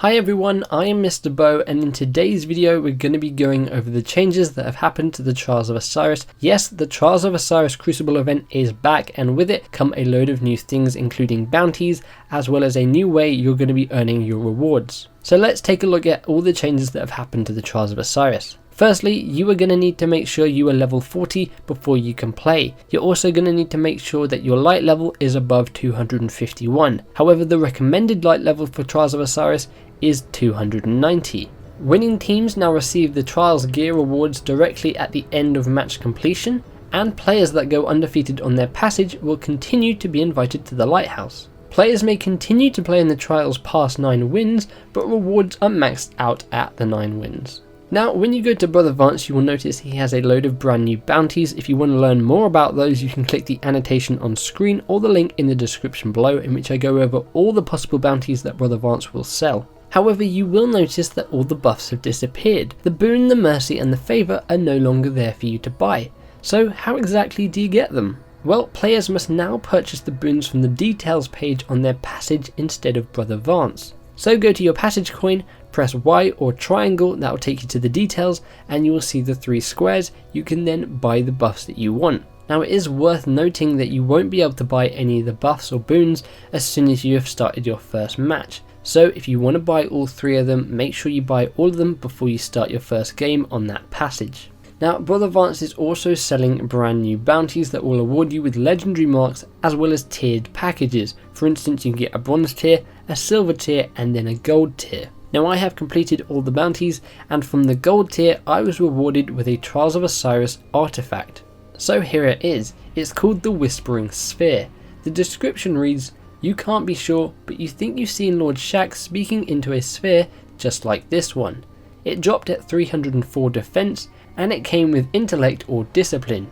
Hi everyone, I am Mr. Bo, and in today's video we're going to be going over the changes that have happened to the Trials of Osiris. Yes, the Trials of Osiris Crucible event is back, and with it come a load of new things including bounties, as well as a new way you're going to be earning your rewards. So let's take a look at all the changes that have happened to the Trials of Osiris. Firstly, you are going to need to make sure you are level 40 before you can play. You're also going to need to make sure that your light level is above 251. However, the recommended light level for Trials of Osiris is 290. Winning teams now receive the Trials gear rewards directly at the end of match completion, and players that go undefeated on their passage will continue to be invited to the Lighthouse. Players may continue to play in the Trials past 9 wins, but rewards are maxed out at the 9 wins. Now, when you go to Brother Vance, you will notice he has a load of brand new bounties. If you want to learn more about those, you can click the annotation on screen or the link in the description below, in which I go over all the possible bounties that Brother Vance will sell. However, you will notice that all the buffs have disappeared. The Boon, the Mercy and the Favour are no longer there for you to buy. So how exactly do you get them? Well, players must now purchase the boons from the details page on their passage instead of Brother Vance. So go to your passage coin, press Y or triangle, that will take you to the details, and you will see the 3 squares. You can then buy the buffs that you want. Now, it is worth noting that you won't be able to buy any of the buffs or boons as soon as you have started your first match. So if you want to buy all 3 of them, make sure you buy all of them before you start your first game on that passage. Now, Brother Vance is also selling brand new bounties that will award you with legendary marks as well as tiered packages. For instance, you can get a bronze tier, a silver tier and then a gold tier. Now, I have completed all the bounties, and from the gold tier I was rewarded with a Trials of Osiris artifact. So here it is. It's called the Whispering Sphere. The description reads, "You can't be sure, but you think you've seen Lord Shax speaking into a sphere just like this one. It dropped at 304 defense, and it came with intellect or discipline.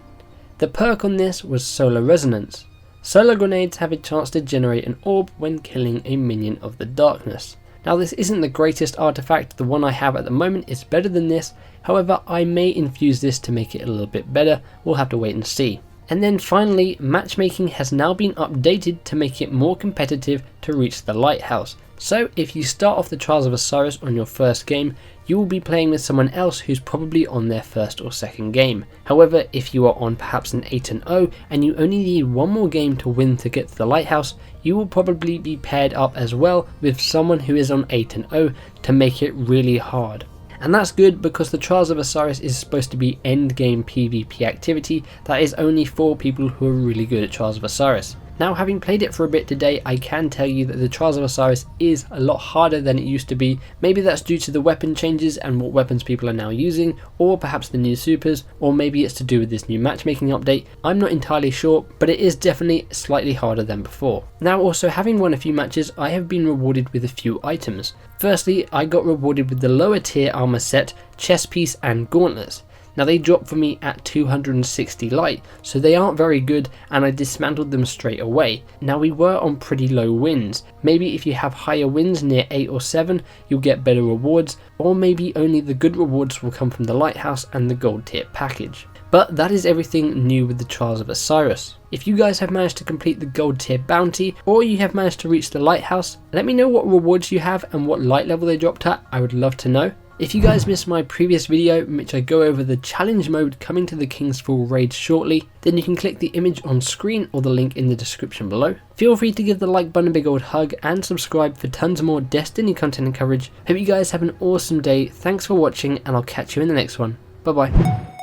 The perk on this was solar resonance. Solar grenades have a chance to generate an orb when killing a minion of the darkness." Now, this isn't the greatest artifact. The one I have at the moment is better than this. However, I may infuse this to make it a little bit better. We'll have to wait and see. And then finally, matchmaking has now been updated to make it more competitive to reach the Lighthouse. So if you start off the Trials of Osiris on your first game, you will be playing with someone else who's probably on their first or second game. However, if you are on perhaps an 8-0 and you only need one more game to win to get to the Lighthouse, you will probably be paired up as well with someone who is on 8-0 to make it really hard. And that's good, because the Trials of Osiris is supposed to be end game PvP activity that is only for people who are really good at Trials of Osiris. Now, having played it for a bit today, I can tell you that the Trials of Osiris is a lot harder than it used to be. Maybe that's due to the weapon changes and what weapons people are now using, or perhaps the new supers, or maybe it's to do with this new matchmaking update. I'm not entirely sure, but it is definitely slightly harder than before. Now, also, having won a few matches, I have been rewarded with a few items. Firstly, I got rewarded with the lower tier armor set, chest piece and gauntlets. Now, they dropped for me at 260 light, so they aren't very good, and I dismantled them straight away. Now, we were on pretty low wins. Maybe if you have higher wins near 8 or 7, you'll get better rewards, or maybe only the good rewards will come from the Lighthouse and the gold tier package. But that is everything new with the Trials of Osiris. If you guys have managed to complete the gold tier bounty, or you have managed to reach the Lighthouse, let me know what rewards you have and what light level they dropped at. I would love to know. If you guys missed my previous video in which I go over the challenge mode coming to the King's Fall raid shortly, then you can click the image on screen or the link in the description below. Feel free to give the like button a big old hug and subscribe for tons more Destiny content and coverage. Hope you guys have an awesome day. Thanks for watching, and I'll catch you in the next one. Bye bye.